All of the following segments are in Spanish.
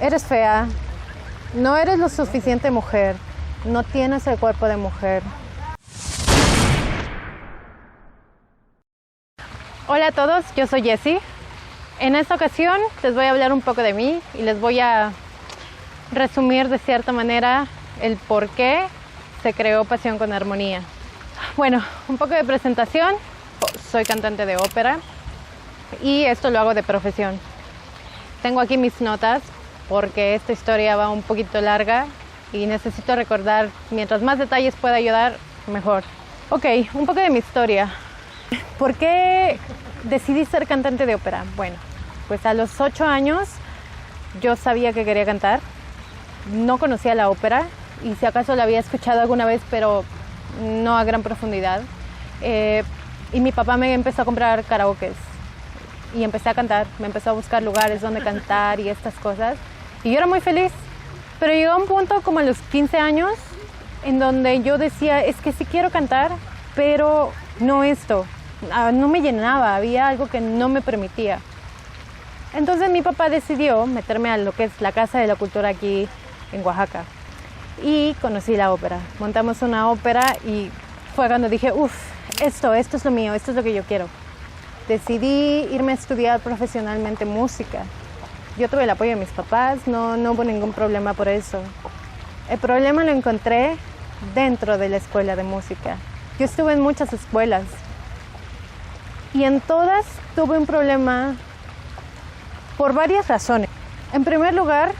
Eres fea, no eres lo suficiente mujer, no tienes el cuerpo de mujer. Hola a todos, yo soy Jessie. En esta ocasión les voy a hablar un poco de mí y les voy a resumir de cierta manera el por qué se creó Pasión con Armonía. Bueno, un poco de presentación. Soy cantante de ópera y esto lo hago de profesión. Tengo aquí mis notas porque esta historia va un poquito larga y necesito recordar, mientras más detalles pueda ayudar, mejor. Ok, un poco de mi historia. ¿Por qué decidí ser cantante de ópera? Bueno, pues a los 8 años yo sabía que quería cantar. No conocía la ópera y si acaso la había escuchado alguna vez, pero no a gran profundidad. Y mi papá me empezó a comprar karaokes y empecé a cantar. Me empezó a buscar lugares donde cantar y estas cosas. Y yo era muy feliz. Pero llegó un punto como a los 15 años en donde yo decía, es que sí quiero cantar, pero no esto. No me llenaba, había algo que no me permitía. Entonces mi papá decidió meterme a lo que es la Casa de la Cultura aquí en Oaxaca. Y conocí la ópera. Montamos una ópera y fue cuando dije, esto es lo mío, esto es lo que yo quiero. Decidí irme a estudiar profesionalmente música. Yo tuve el apoyo de mis papás, no hubo ningún problema por eso. El problema lo encontré dentro de la escuela de música. Yo estuve en muchas escuelas y en todas tuve un problema por varias razones. En primer lugar,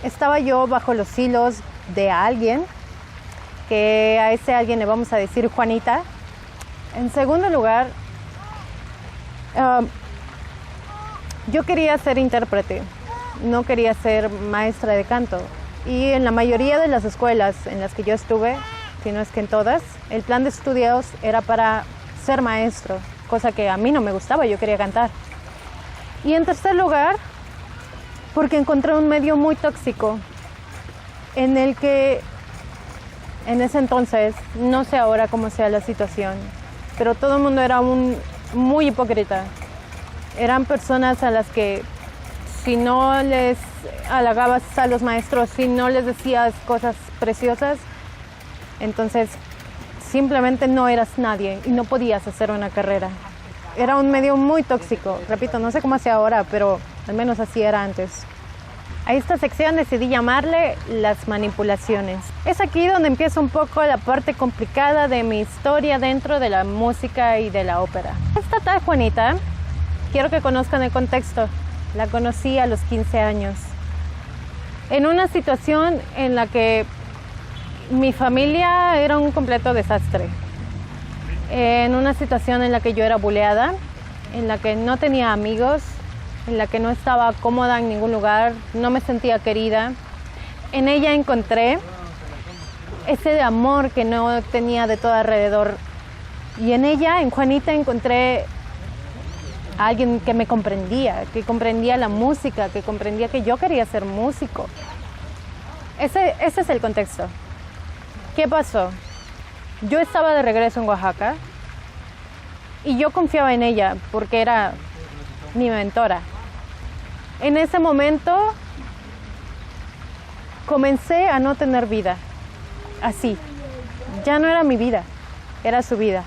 estaba yo bajo los hilos de alguien, que a ese alguien le vamos a decir Juanita. En segundo lugar, yo quería ser intérprete, no quería ser maestra de canto. Y en la mayoría de las escuelas en las que yo estuve, si no es que en todas, el plan de estudios era para ser maestro, cosa que a mí no me gustaba, yo quería cantar. Y en tercer lugar, porque encontré un medio muy tóxico en el que en ese entonces, no sé ahora cómo sea la situación, pero todo el mundo era muy hipócrita. Eran personas a las que si no les halagabas a los maestros, si no les decías cosas preciosas, entonces simplemente no eras nadie y no podías hacer una carrera. Era un medio muy tóxico, repito, no sé cómo sea ahora, pero al menos así era antes. A esta sección decidí llamarle las manipulaciones. Es aquí donde empieza un poco la parte complicada de mi historia dentro de la música y de la ópera. Esta tal Juanita, quiero que conozcan el contexto. La conocí a los 15 años. En una situación en la que mi familia era un completo desastre. En una situación en la que yo era buleada, en la que no tenía amigos, en la que no estaba cómoda en ningún lugar, no me sentía querida. En ella encontré ese amor que no tenía de todo alrededor. Y en ella, en Juanita, encontré a alguien que me comprendía, que comprendía la música, que comprendía que yo quería ser músico. Ese es el contexto. ¿Qué pasó? Yo estaba de regreso en Oaxaca y yo confiaba en ella porque era mi mentora. En ese momento comencé a no tener vida, así. Ya no era mi vida, era su vida.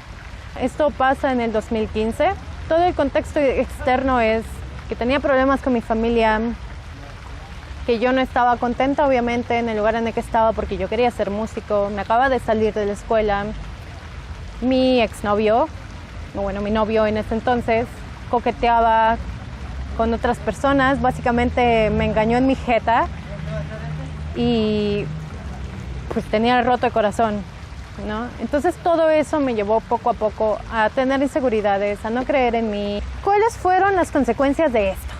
Esto pasa en el 2015. Todo el contexto externo es que tenía problemas con mi familia, que yo no estaba contenta obviamente en el lugar en el que estaba porque yo quería ser músico. Me acaba de salir de la escuela. Mi exnovio, mi novio en ese entonces, coqueteaba con otras personas, básicamente me engañó en mi jeta y pues tenía roto el corazón, ¿no? Entonces todo eso me llevó poco a poco a tener inseguridades, a no creer en mí. ¿Cuáles fueron las consecuencias de esto?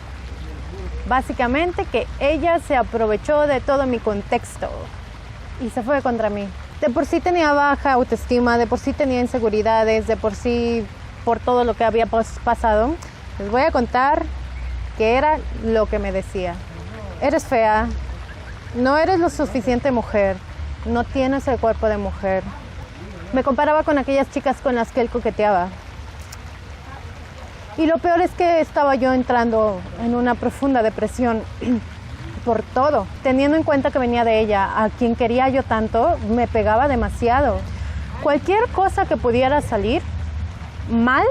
Básicamente que ella se aprovechó de todo mi contexto y se fue contra mí. De por sí tenía baja autoestima, de por sí tenía inseguridades, de por sí por todo lo que había pasado. Les voy a contar que era lo que me decía. Eres fea, no eres lo suficiente mujer, no tienes el cuerpo de mujer. Me comparaba con aquellas chicas con las que él coqueteaba. Y lo peor es que estaba yo entrando en una profunda depresión por todo. Teniendo en cuenta que venía de ella, a quien quería yo tanto, me pegaba demasiado. Cualquier cosa que pudiera salir mal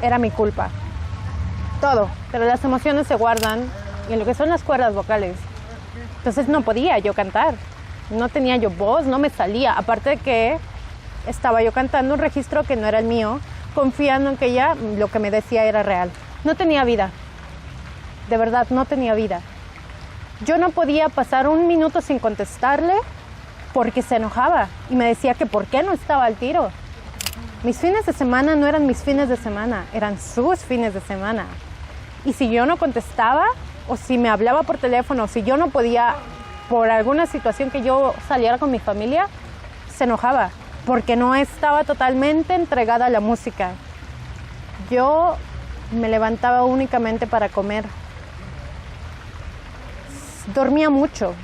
era mi culpa. Todo, pero las emociones se guardan en lo que son las cuerdas vocales. Entonces no podía yo cantar, no tenía yo voz, no me salía. Aparte de que estaba yo cantando un registro que no era el mío, confiando en que ella lo que me decía era real. No tenía vida, de verdad no tenía vida. Yo no podía pasar un minuto sin contestarle porque se enojaba y me decía que por qué no estaba al tiro. Mis fines de semana no eran mis fines de semana, eran sus fines de semana. Y si yo no contestaba, o si me hablaba por teléfono, o si yo no podía, por alguna situación que yo saliera con mi familia, se enojaba, porque no estaba totalmente entregada a la música. Yo me levantaba únicamente para comer. Dormía mucho,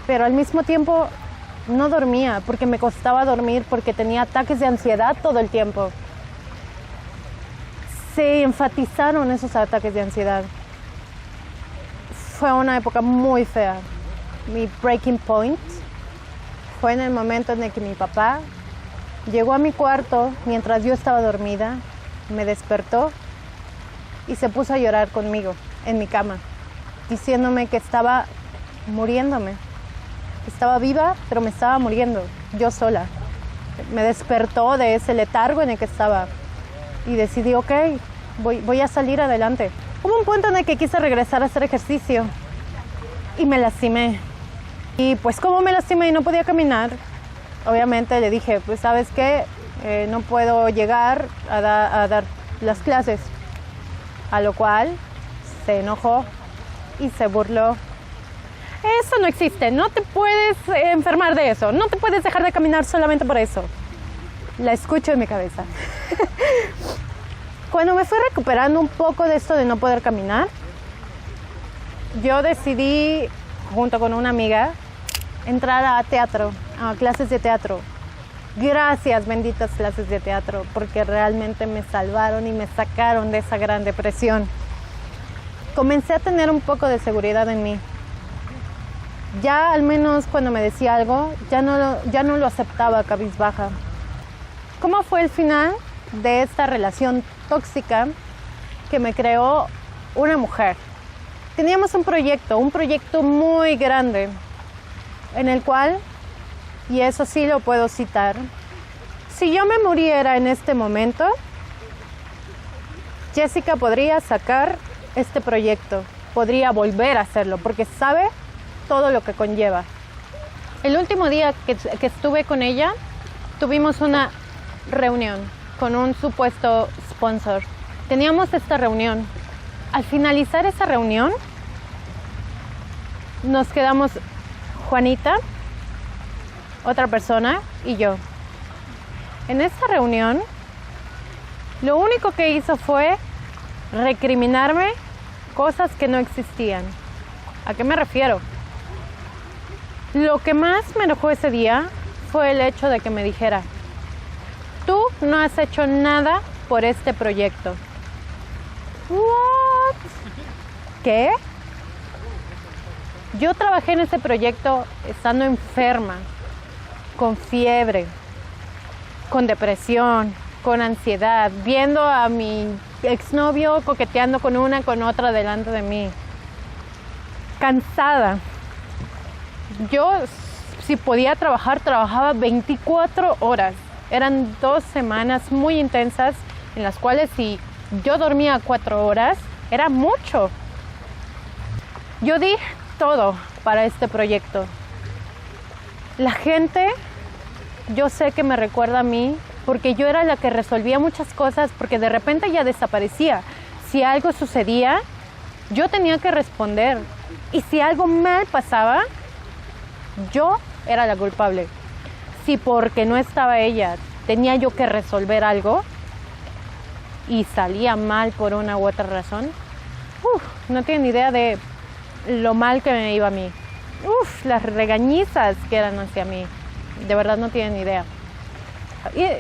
pero al mismo tiempo no dormía, porque me costaba dormir, porque tenía ataques de ansiedad todo el tiempo. Se enfatizaron esos ataques de ansiedad. Fue una época muy fea. Mi breaking point fue en el momento en el que mi papá llegó a mi cuarto mientras yo estaba dormida, me despertó y se puso a llorar conmigo en mi cama, diciéndome que estaba muriéndome. Estaba viva, pero me estaba muriendo, yo sola. Me despertó de ese letargo en el que estaba y decidí, ok, voy a salir adelante. Hubo un punto en el que quise regresar a hacer ejercicio y me lastimé. Y pues como me lastimé y no podía caminar, obviamente le dije, pues ¿sabes qué? No puedo llegar a dar las clases. A lo cual se enojó y se burló. Eso no existe, no te puedes enfermar de eso, no te puedes dejar de caminar solamente por eso. La escucho en mi cabeza. Cuando me fui recuperando un poco de esto de no poder caminar, yo decidí, junto con una amiga, entrar a teatro, a clases de teatro. Gracias, benditas clases de teatro, porque realmente me salvaron y me sacaron de esa gran depresión. Comencé a tener un poco de seguridad en mí. Ya al menos cuando me decía algo, ya no lo aceptaba cabizbaja. ¿Cómo fue el final de esta relación tóxica que me creó una mujer? Teníamos un proyecto muy grande, en el cual, y eso sí lo puedo citar, si yo me muriera en este momento, Jessica podría sacar este proyecto, podría volver a hacerlo, porque sabe todo lo que conlleva. El último día que estuve con ella, tuvimos una reunión con un supuesto sponsor. Teníamos esta reunión. Al finalizar esa reunión, nos quedamos Juanita, otra persona y yo. En esta reunión, lo único que hizo fue recriminarme cosas que no existían. ¿A qué me refiero? Lo que más me enojó ese día fue el hecho de que me dijera, tú no has hecho nada por este proyecto. ¿What? ¿Qué? Yo trabajé en ese proyecto estando enferma, con fiebre, con depresión, con ansiedad, viendo a mi exnovio coqueteando con una, con otra delante de mí. Cansada. Yo, si podía trabajar, trabajaba 24 horas. Eran 2 semanas muy intensas en las cuales si yo dormía 4 horas, era mucho. Yo di todo para este proyecto. La gente, yo sé que me recuerda a mí porque yo era la que resolvía muchas cosas, porque de repente ella desaparecía. Si algo sucedía, yo tenía que responder. Y si algo mal pasaba, yo era la culpable. Si porque no estaba ella, tenía yo que resolver algo y salía mal por una u otra razón, no tienen idea de lo mal que me iba a mí. Las regañizas que eran hacia mí, de verdad no tienen idea.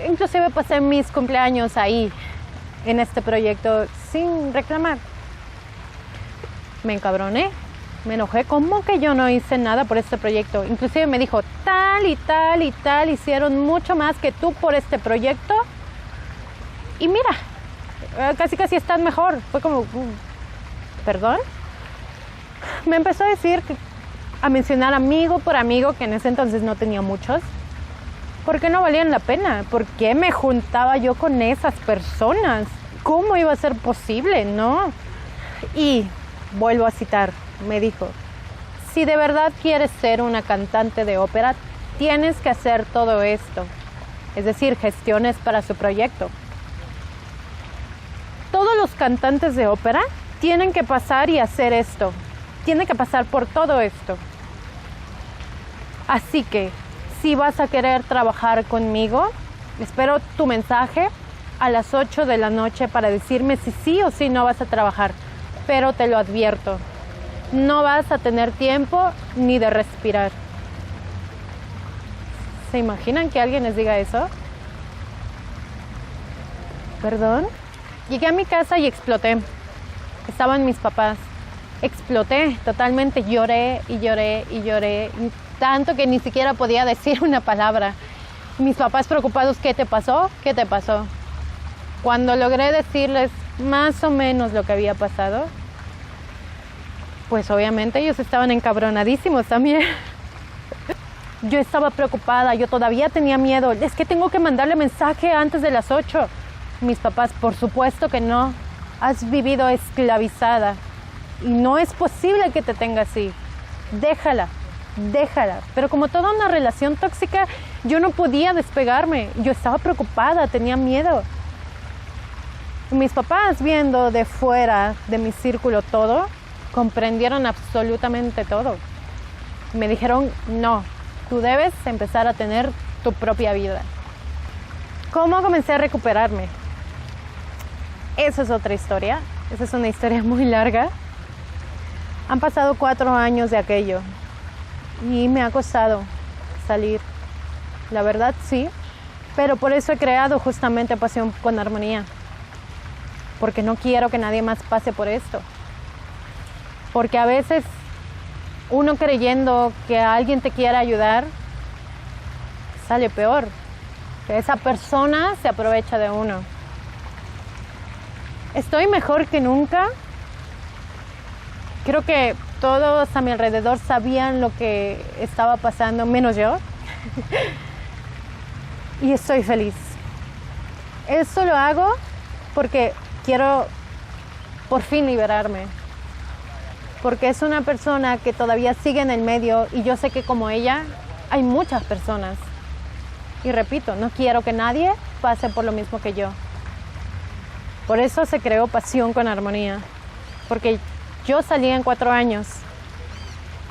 Inclusive pasé mis cumpleaños ahí, en este proyecto, sin reclamar. Me encabroné Me enojé, ¿cómo que yo no hice nada por este proyecto? Inclusive me dijo, tal y tal y tal hicieron mucho más que tú por este proyecto. Y mira, casi están mejor. Fue como, ¿perdón? Me empezó a decir, a mencionar amigo por amigo, que en ese entonces no tenía muchos, porque no valían la pena. ¿Por qué me juntaba yo con esas personas? ¿Cómo iba a ser posible? No. Y vuelvo a citar, me dijo, si de verdad quieres ser una cantante de ópera, tienes que hacer todo esto, es decir, gestiones para su proyecto. Todos los cantantes de ópera tienen que pasar y hacer esto, tienen que pasar por todo esto. Así que, si vas a querer trabajar conmigo, espero tu mensaje a las 8 de la noche para decirme si sí o si no vas a trabajar. Pero te lo advierto, no vas a tener tiempo ni de respirar. ¿Se imaginan que alguien les diga eso? ¿Perdón? Llegué a mi casa y exploté. Estaban mis papás. Exploté totalmente, lloré y lloré y lloré, tanto que ni siquiera podía decir una palabra. Mis papás preocupados, ¿qué te pasó? ¿Qué te pasó? Cuando logré decirles más o menos lo que había pasado, pues obviamente ellos estaban encabronadísimos también. Yo estaba preocupada, yo todavía tenía miedo. Es que tengo que mandarle mensaje antes de las 8. Mis papás, por supuesto que no. Has vivido esclavizada y no es posible que te tenga así. Déjala. Pero como toda una relación tóxica, yo no podía despegarme. Yo estaba preocupada, tenía miedo. Mis papás, viendo de fuera de mi círculo todo, comprendieron absolutamente todo. Me dijeron, no, tú debes empezar a tener tu propia vida. ¿Cómo comencé a recuperarme? Esa es otra historia. Esa es una historia muy larga. Han pasado 4 años de aquello y me ha costado salir. La verdad, sí, pero por eso he creado justamente Pasión con Armonía. Porque no quiero que nadie más pase por esto. Porque a veces uno creyendo que alguien te quiere ayudar, sale peor. Que esa persona se aprovecha de uno. Estoy mejor que nunca. Creo que todos a mi alrededor sabían lo que estaba pasando, menos yo. Y estoy feliz. Eso lo hago porque quiero por fin liberarme. Porque es una persona que todavía sigue en el medio y yo sé que como ella hay muchas personas. Y repito, no quiero que nadie pase por lo mismo que yo. Por eso se creó Pasión con Armonía. Porque yo salí en 4 años.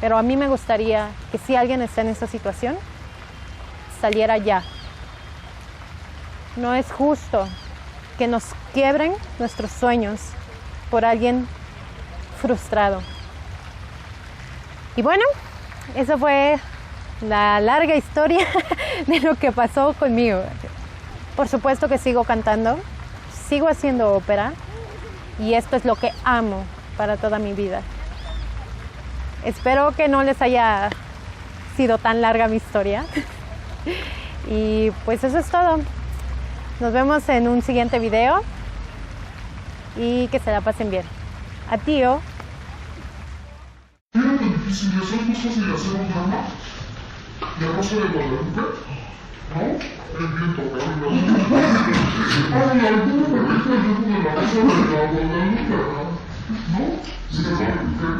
Pero a mí me gustaría que si alguien está en esa situación, saliera ya. No es justo que nos quiebren nuestros sueños por alguien frustrado. Y bueno, esa fue la larga historia de lo que pasó conmigo. Por supuesto que sigo cantando, sigo haciendo ópera y esto es lo que amo para toda mi vida. Espero que no les haya sido tan larga mi historia. Y pues eso es todo. Nos vemos en un siguiente video y que se la pasen bien. Adiós. ¿Era tan difícil eso? ¿Es más fácil hacer un drama? ¿La Rosa de Guadalupe? ¿No? El viento cambia. Ay, la altura perfecta el ritmo de la Rosa de Guadalupe, ¿no? ¿Sí? ¿Qué? ¿Qué?